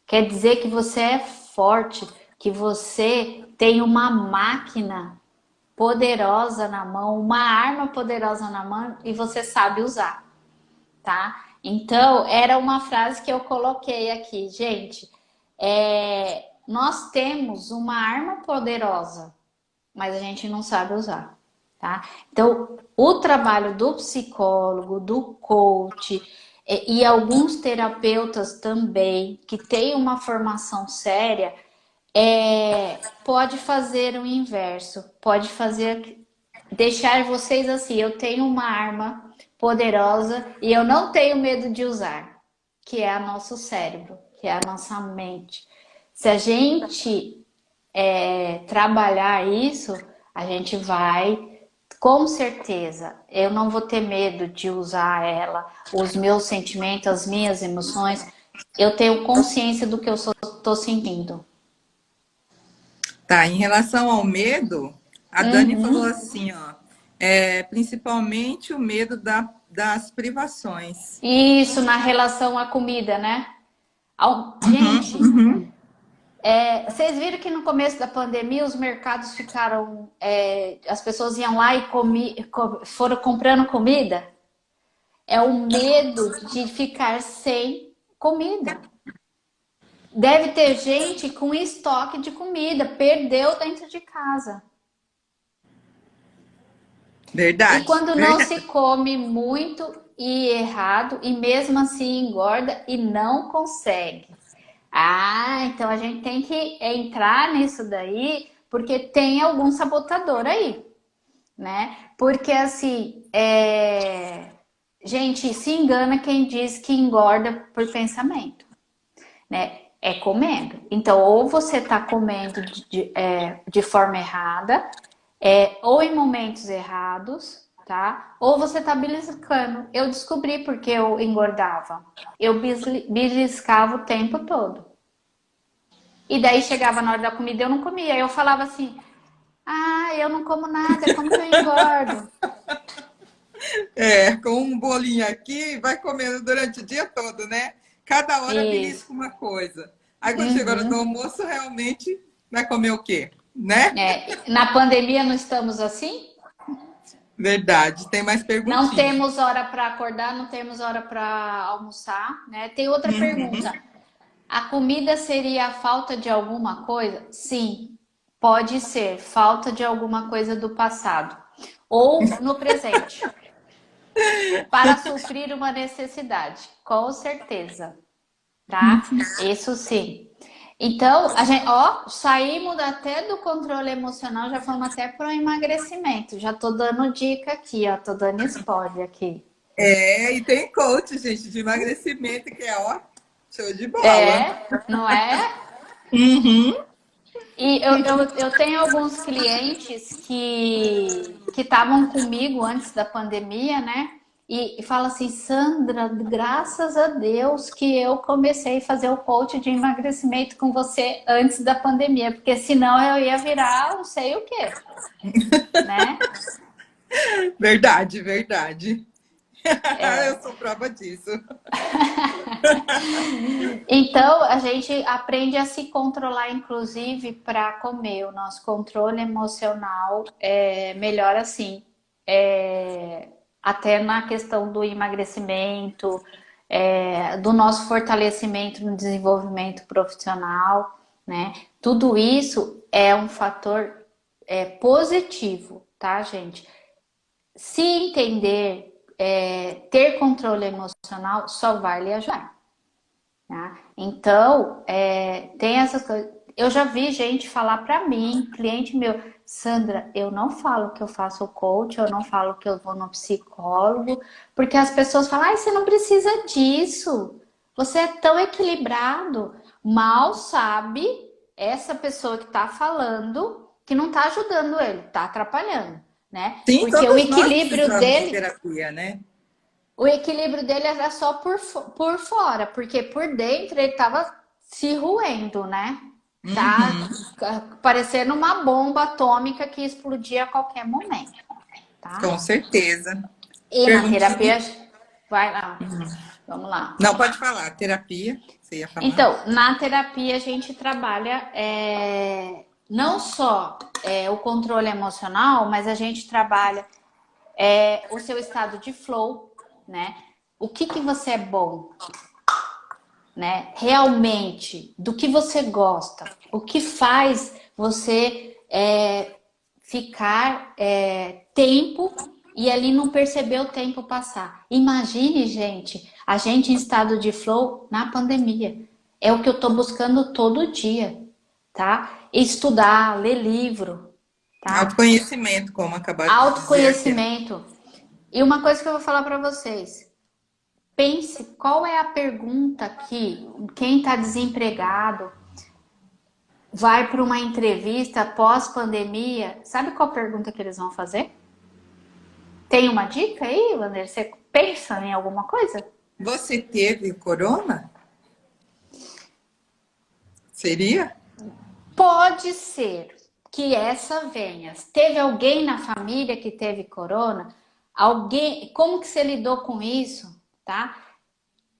Quer dizer que você é forte, que você tem uma máquina poderosa na mão, uma arma poderosa na mão e você sabe usar, tá? Então, era uma frase que eu coloquei aqui, gente. Nós temos uma arma poderosa, mas a gente não sabe usar, tá? Então, o trabalho do psicólogo, do coach e alguns terapeutas também que têm uma formação séria pode fazer o inverso, pode fazer deixar vocês assim, eu tenho uma arma poderosa e eu não tenho medo de usar. que é o nosso cérebro, que é a nossa mente. Se a gente trabalhar isso, a gente vai, com certeza, eu não vou ter medo de usar ela, os meus sentimentos, as minhas emoções. Eu tenho consciência do que eu estou sentindo. Tá, em relação ao medo, a Dani falou Uhum. assim, ó, principalmente o medo das privações. Isso na relação à comida, né? Gente, vocês viram que no começo da pandemia os mercados ficaram. As pessoas iam lá e foram comprando comida? É o medo de ficar sem comida. Deve ter gente com estoque de comida, perdeu dentro de casa. E Verdade, quando não se verdade. come muito e errado, e mesmo assim engorda e não consegue. Ah, então a gente tem que entrar nisso daí, porque tem algum sabotador aí, né? Porque assim, gente, se engana quem diz que engorda por pensamento, né? É comendo. Então, ou você tá comendo de forma errada, ou em momentos errados, tá? Ou você tá beliscando. Eu descobri porque eu engordava. Eu beliscava o tempo todo. E daí chegava na hora da comida e eu não comia. Eu falava assim: ah, eu não como nada, como que eu engordo? Com um bolinho aqui, vai comendo durante o dia todo, né? Cada hora Isso. belisca uma coisa. Aí quando chega a hora do Uhum. almoço, realmente vai comer o quê? Né? Na pandemia não estamos assim? Verdade. Tem mais Não perguntinha. temos hora para acordar, não temos hora para almoçar, né? Tem outra pergunta. A comida seria a falta de alguma coisa? Sim, pode ser falta de alguma coisa do passado ou no presente, para suprir uma necessidade, com certeza, tá? Isso sim. Então, a gente, ó, saímos até do controle emocional, já fomos até para o emagrecimento. Já tô dando dica aqui, ó, tô dando spoiler aqui. E tem coach, gente, de emagrecimento, que é ó, show de bola. Não é? Uhum. E eu tenho alguns clientes que estavam comigo antes da pandemia, né? E fala assim, Sandra, graças a Deus que eu comecei a fazer o coach de emagrecimento com você antes da pandemia, porque senão eu ia virar não sei o quê, né? Verdade, verdade. Eu sou prova disso. Então, a gente aprende a se controlar, inclusive, para comer. O nosso controle emocional é melhor assim. Até na questão do emagrecimento, do nosso fortalecimento no desenvolvimento profissional, né? Tudo isso é um fator positivo, tá, gente? Se entender, ter controle emocional só vai lhe ajudar. Tá? Então, tem essas coisas. Eu já vi gente falar para mim, cliente meu, Sandra, eu não falo que eu faço coach, eu não falo que eu vou no psicólogo, porque as pessoas falam, ai, você não precisa disso, você é tão equilibrado. Mal sabe essa pessoa que está falando que não está ajudando ele, está atrapalhando, né? Sim, Porque o todos nós equilíbrio precisamos de dele terapia, né? o equilíbrio dele era só por fora, porque por dentro ele tava se roendo, né? Tá Uhum, parecendo uma bomba atômica que explodia a qualquer momento, tá? com certeza. E na Perguntinha. terapia, vai lá, vamos lá. Não, pode falar. Terapia, você ia falar? Então, na terapia a gente trabalha não só o controle emocional, mas a gente trabalha o seu estado de flow, né? O que você é bom, né? Realmente, do que você gosta, o que faz você ficar tempo e ali não perceber o tempo passar. Imagine, gente, a gente em estado de flow na pandemia. É o que eu estou buscando todo dia, tá? Estudar, ler livro, tá? Autoconhecimento, como acabaram de dizer aqui. Autoconhecimento. E uma coisa que eu vou falar para vocês. pense qual é a pergunta que quem está desempregado vai para uma entrevista pós-pandemia, sabe qual pergunta que eles vão fazer? Tem uma dica aí, Wander? Você pensa em alguma coisa? Você teve corona? Seria? Pode ser que essa venha. Teve alguém na família que teve corona? Alguém, como que você lidou com isso, tá?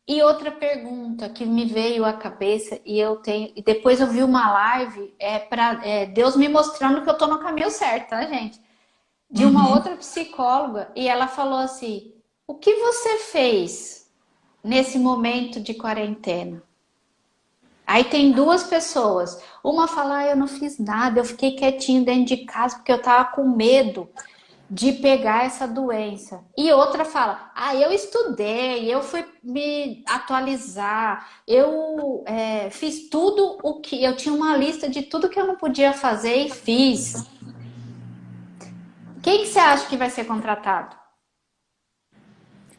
E outra pergunta que me veio à cabeça e eu tenho, e depois eu vi uma live para Deus me mostrando que eu tô no caminho certo, tá, gente? De uma Uhum. outra psicóloga e ela falou assim: "O que você fez nesse momento de quarentena?" Aí tem duas pessoas. Uma fala: "Ah, eu não fiz nada, eu fiquei quietinho dentro de casa porque eu tava com medo de pegar essa doença." E outra fala: "Ah, eu estudei, eu fui me atualizar, eu fiz tudo o que eu tinha uma lista de tudo que eu não podia fazer e fiz." Quem que você acha que vai ser contratado?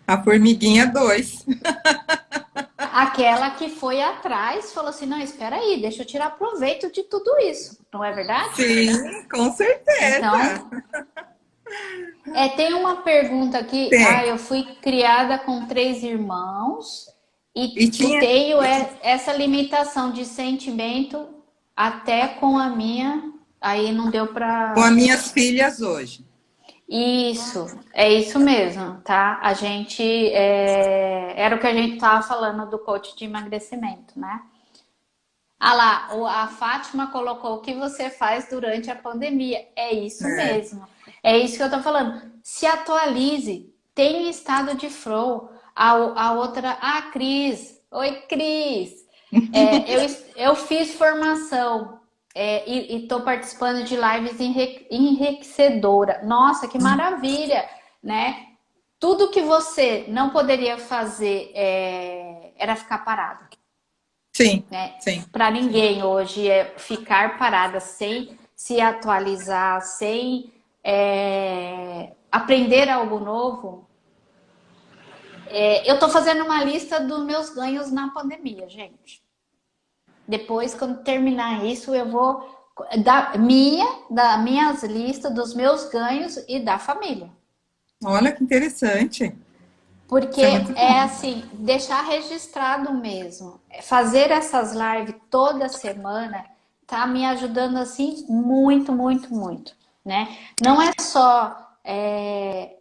A formiguinha 2. Aquela que foi atrás, falou assim: "Não, espera aí, deixa eu tirar proveito de tudo isso." Não é verdade? Sim, com certeza. Então, tem uma pergunta aqui. Ah, Tem. eu fui criada com três irmãos E e tinha. tenho essa limitação de sentimento até com a minha. Aí não deu Com as pra. minhas filhas hoje. Isso, é isso mesmo, tá? A gente. Era o que a gente tava falando do coach de emagrecimento, né? Ah lá, a Fátima colocou o que você faz durante a pandemia. É isso É. mesmo. É isso que eu tô falando. Se atualize, tenha estado de flow. A outra, Cris. Oi, Cris. Eu fiz formação e estou participando de lives enriquecedora. Nossa, que maravilha, né? Tudo que você não poderia fazer era ficar parado, Sim, né? sim. Para ninguém hoje é ficar parada sem se atualizar, sem aprender algo novo. Eu estou fazendo uma lista dos meus ganhos na pandemia, gente. Depois, quando terminar isso, eu vou da minhas listas dos meus ganhos e da família. Olha que interessante. Porque Isso é muito é bom. assim, deixar registrado mesmo. Fazer essas lives toda semana tá me ajudando assim muito, muito, muito, né? Não é só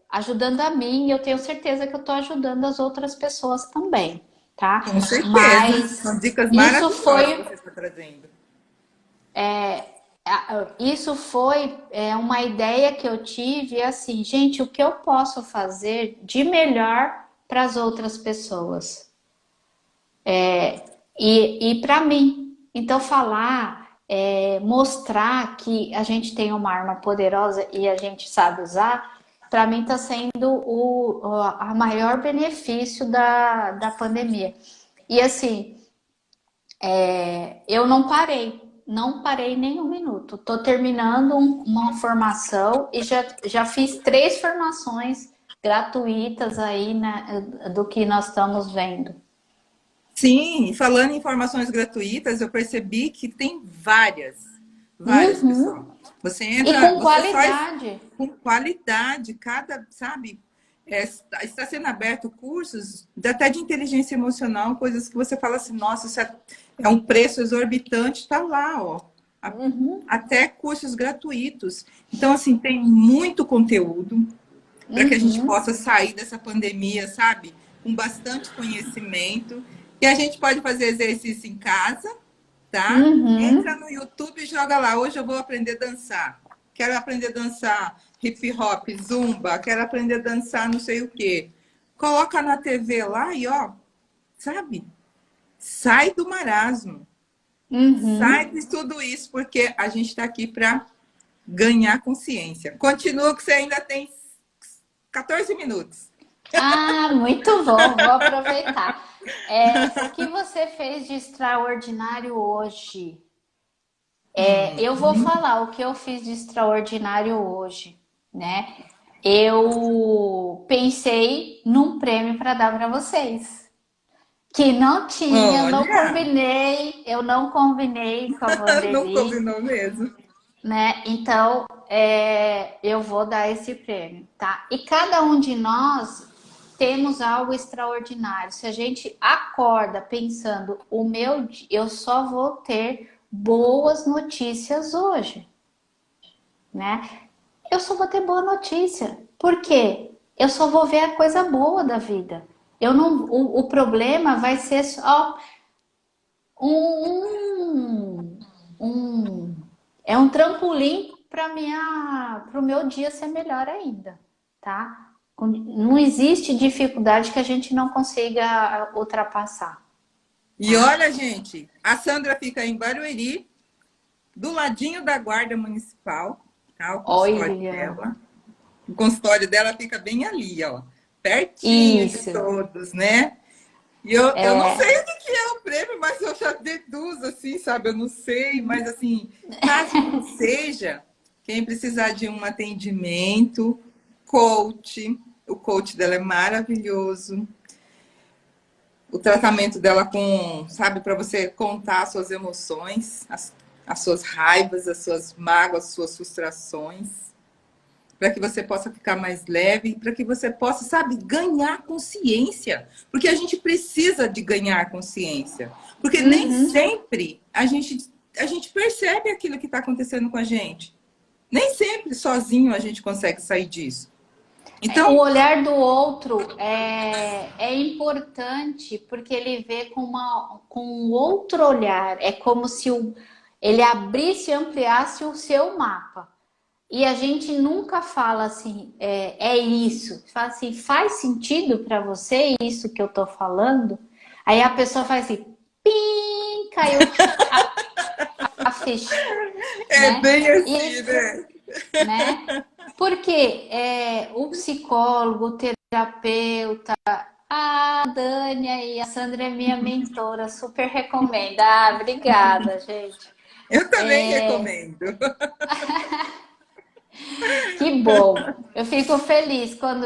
ajudando a mim, eu tenho certeza que eu tô ajudando as outras pessoas também, tá? Com certeza. Mas São dicas isso maravilhosas que foi você está trazendo. isso foi uma ideia que eu tive, assim, gente, o que eu posso fazer de melhor para as outras pessoas? E para mim. Então, falar, mostrar que a gente tem uma arma poderosa e a gente sabe usar, para mim está sendo a maior benefício da pandemia. E assim, eu não parei, não parei nem um minuto. Estou terminando uma formação e já fiz 3 formações gratuitas aí, né, do que nós estamos vendo. Sim, e falando em informações gratuitas, eu percebi que tem várias, pessoal. Uhum. Você E entra, com você só qualidade. com qualidade, cada, sabe, está sendo aberto cursos até de inteligência emocional, coisas que você fala assim, nossa, isso é um preço exorbitante, está lá, ó. A- Uhum. Até cursos gratuitos. Então, assim, tem muito conteúdo para que a gente Uhum. possa sair dessa pandemia, sabe? Com bastante conhecimento. E a gente pode fazer exercício em casa, tá? Entra Uhum. no YouTube e joga lá. Hoje eu vou aprender a dançar. Quero aprender a dançar hip hop, zumba, quero aprender a dançar não sei o quê. Coloca na TV lá e ó, sabe? Sai do marasmo. Sai Uhum. de tudo isso, porque a gente está aqui para ganhar consciência. Continua que você ainda tem 14 minutos. Muito bom, vou aproveitar. O que você fez de extraordinário hoje? Eu vou falar o que eu fiz de extraordinário hoje, né? eu pensei num prêmio para dar para vocês. Que não tinha, Olha, eu não combinei com a não Vanderly, combinou mesmo. né? Então, eu vou dar esse prêmio, tá? E cada um de nós temos algo extraordinário. Se a gente acorda pensando, eu só vou ter boas notícias hoje, né? Eu só vou ter boa notícia. Por quê? Eu só vou ver a coisa boa da vida. Eu não, o problema vai ser só um, um é um trampolim para o meu dia ser melhor ainda, tá? Não existe dificuldade que a gente não consiga ultrapassar, E tá? olha, gente, a Sandra fica em Barueri, do ladinho da Guarda Municipal, tá? O consultório Olha, dela. O consultório dela fica bem ali, ó, pertinho de isso. todos, né? E eu não sei o que é o prêmio, mas eu já deduzo, assim, sabe? Eu não sei, mas assim, caso que seja, quem precisar de um atendimento, coach, o coach dela é maravilhoso. O tratamento dela com, sabe, para você contar as suas emoções, as suas raivas, as suas mágoas, as suas frustrações, para que você possa ficar mais leve, para que você possa, sabe, ganhar consciência. Porque a gente precisa de ganhar consciência. Porque nem Uhum. sempre a gente percebe aquilo que está acontecendo com a gente. Nem sempre sozinho a gente consegue sair disso. O Então, olhar do outro é importante porque ele vê com um outro olhar. É como se ele abrisse e ampliasse o seu mapa. E a gente nunca fala assim, é isso. Fala assim, faz sentido para você isso que eu tô falando? Aí a pessoa faz assim, pim, caiu a ficha, é né? bem E assim, né? né? Porque o psicólogo, o terapeuta, a Dani e a Sandra é minha mentora, super recomenda. Ah, obrigada, gente. Eu também recomendo. Que bom. Eu fico feliz quando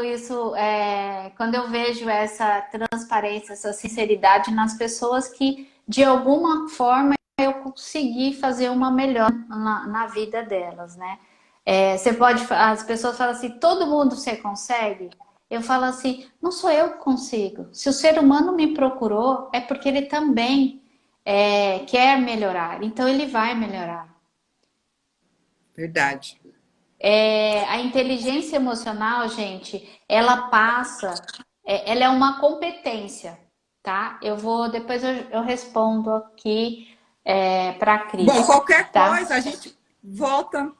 quando eu vejo essa transparência, essa sinceridade nas pessoas que, de alguma forma, eu consegui fazer uma melhor na vida delas, né? As pessoas falam assim, todo mundo você consegue? Eu falo assim, não sou eu que consigo. Se o ser humano me procurou, é porque ele também quer melhorar. Então ele vai melhorar. Verdade. A inteligência emocional, gente, ela é uma competência, tá? Depois eu respondo aqui para a Bom, Cris, qualquer tá? coisa a gente volta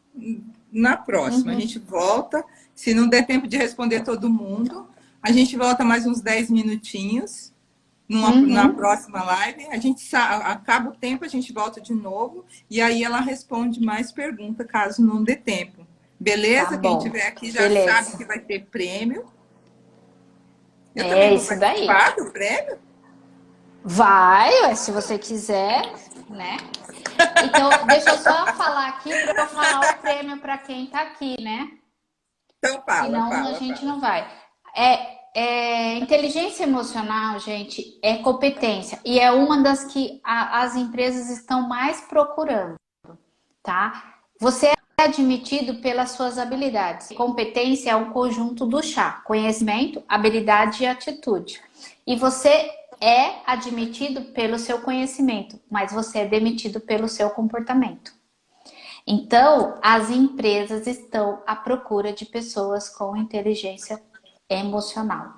na próxima. A Uhum, gente volta. Se não der tempo de responder todo mundo, a gente volta mais uns 10 minutinhos na uhum, próxima live. Acaba o tempo, a gente volta de novo. E aí ela responde mais perguntas, caso não dê tempo. tá Beleza? Quem bom, tiver aqui já sabe beleza. que vai ter prêmio. Eu também É vou isso daí. participar do prêmio. Vai, ué, se você quiser, né? Então, deixa eu só falar aqui para eu falar o prêmio para quem tá aqui, né? Então fala, Senão a fala, gente fala. não vai. Inteligência emocional, gente, é competência e é uma das que as empresas estão mais procurando, tá? Você é admitido pelas suas habilidades. Competência é um conjunto do chá: conhecimento, habilidade e atitude. E você é admitido pelo seu conhecimento, mas você é demitido pelo seu comportamento. Então, as empresas estão à procura de pessoas com inteligência emocional,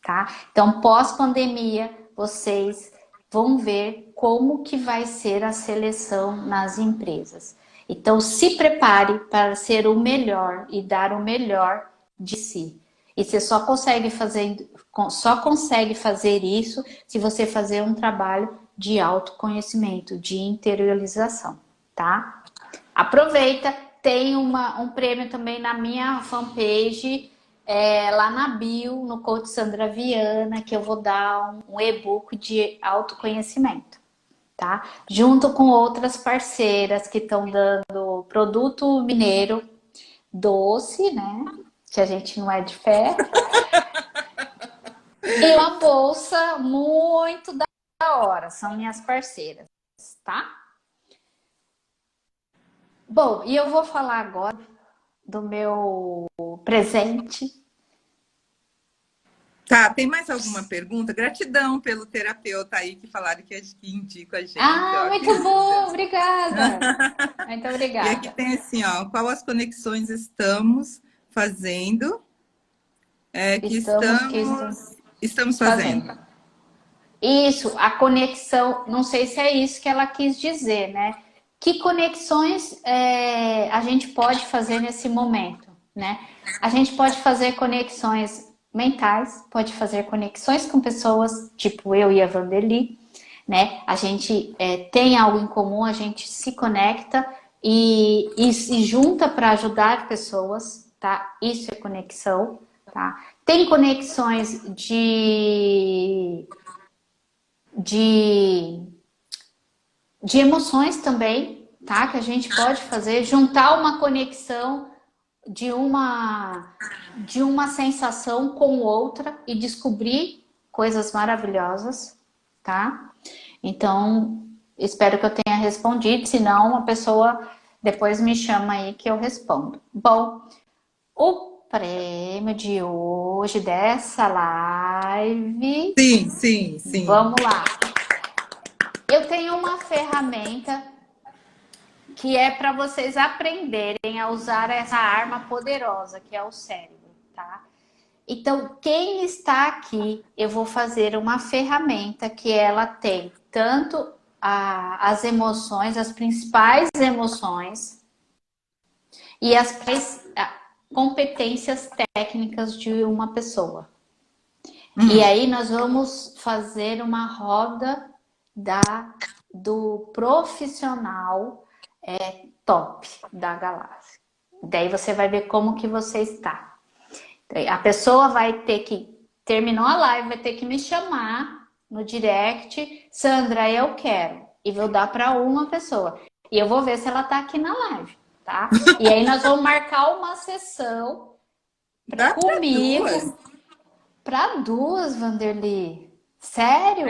tá? Então, pós-pandemia, vocês vão ver como que vai ser a seleção nas empresas. Então, se prepare para ser o melhor e dar o melhor de si. E você só consegue fazer isso se você fazer um trabalho de autoconhecimento, de interiorização, tá? Aproveita, tem um prêmio também na minha fanpage, lá na bio, no Coach Sandra Viana, que eu vou dar um e-book de autoconhecimento, tá? Junto com outras parceiras que estão dando produto mineiro doce, né? que a gente não é de ferro. E uma bolsa muito da hora, são minhas parceiras, tá? Bom, e eu vou falar agora do meu presente. Tá, tem mais alguma pergunta? Gratidão pelo terapeuta aí que falaram que indica a gente, Ah, ó, que muito bom, linda. obrigada. Muito E aqui obrigada. tem assim, ó, qual as conexões estamos fazendo, que estamos fazendo. fazendo. Isso, a conexão, não sei se é isso que ela quis dizer, né? Que conexões a gente pode fazer nesse momento, né? A gente pode fazer conexões mentais, pode fazer conexões com pessoas, tipo eu e a Vanderly, né? A gente tem algo em comum, a gente se conecta e se junta para ajudar pessoas, tá? Isso é conexão, tá? Tem conexões de, de emoções também, tá? Que a gente pode fazer, juntar uma conexão de uma sensação com outra e descobrir coisas maravilhosas, tá? Então, espero que eu tenha respondido, senão uma pessoa depois me chama aí que eu respondo. Bom, o prêmio de hoje dessa live, Sim, sim, sim. vamos lá. Eu tenho uma ferramenta que é para vocês aprenderem a usar essa arma poderosa que é o cérebro, tá? Então, quem está aqui, eu vou fazer uma ferramenta que ela tem tanto as emoções, as principais emoções e as competências técnicas de uma pessoa. E aí nós vamos fazer uma roda do profissional top da galáxia. Daí você vai ver como que você está. A pessoa vai ter que, terminou a live, vai ter que me chamar no direct, Sandra, eu quero. E vou dar para uma pessoa. E eu vou ver se ela tá aqui na live, tá? E aí nós vamos marcar uma sessão Dá para duas. comigo para duas, Vanderly. Sério?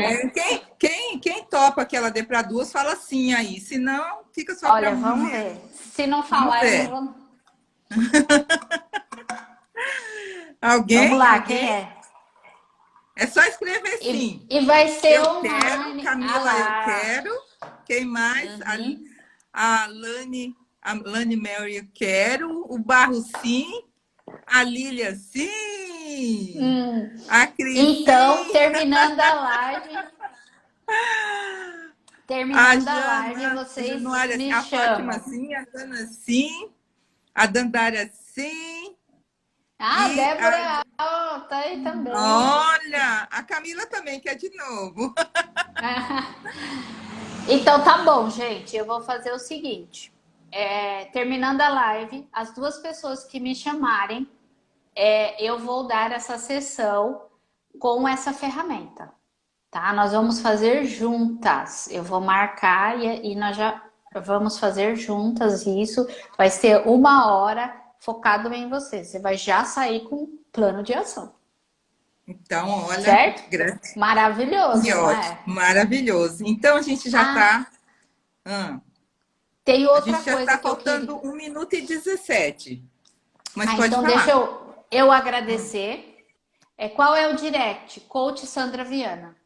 Quem topa que ela dê para duas, fala sim aí. Se não, fica só para Olha, uma vamos mesmo. ver. Se não Vamos falar, eu não ver. vou. Vamos Alguém? lá, quem Alguém? é? É só escrever sim. E vai ser Eu quero, online. Ah Camila, eu lá. quero. Quem mais? Uhum. A Lani Mary, eu quero. O Barro, sim. A Lília, sim. Hum. A Cris, Então, sim. A terminando a live, Jana, a vocês Januária, me a Fátima, chamam. sim. A Dana, sim. A Dandara, sim. Ah, a E Débora tá aí também. olha, a Camila também quer de novo. Então tá bom, gente. Eu vou fazer o seguinte. Terminando a live, as duas pessoas que me chamarem, eu vou dar essa sessão com essa ferramenta, tá? Nós vamos fazer juntas. Eu vou marcar e nós já vamos fazer juntas isso. Vai ser 1 hora focado em você. Você vai já sair com um plano de ação, Então, olha, certo? que Maravilhoso, não ótimo, é? maravilhoso. Então, a gente já Ah, está. tem A outra gente já coisa está que eu queria. faltando 1 minuto e 17. Mas Ah, pode então deixa falar. eu agradecer. Qual é o direct? Coach Sandra Viana,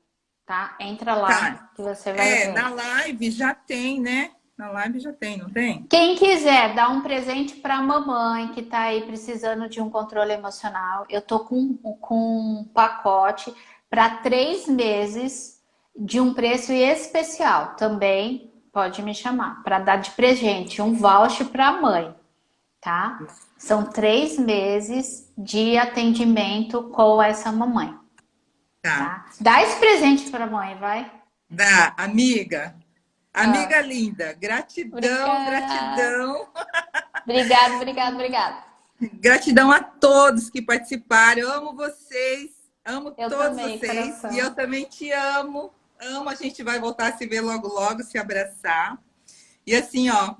tá? Entra Tá. lá que você vai ver. Na live já tem, né? Na live já tem, não tem? Quem quiser dar um presente para a mamãe que está aí precisando de um controle emocional, eu tô com um pacote para 3 meses de um preço especial. Também pode me chamar para dar de presente um voucher para a mãe, tá? São 3 meses de atendimento com essa mamãe, Tá. tá? Dá esse presente para a mãe, vai. Dá, amiga. Ah, Amiga linda, gratidão, obrigada. gratidão. Obrigado, obrigado, obrigado. Gratidão a todos que participaram. Eu amo vocês, amo Eu todos também, vocês. E eu coração. também te amo. Amo, a gente vai voltar a se ver logo, logo, se abraçar. E assim, ó,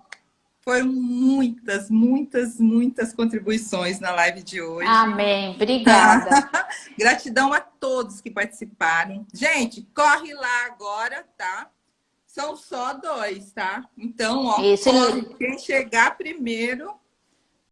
Foram muitas, muitas, muitas contribuições na live de hoje. Amém. Obrigada. Gratidão a todos que participaram. Gente, corre lá agora, tá? São só 2, tá? Então, ó, Isso. corre. Quem chegar primeiro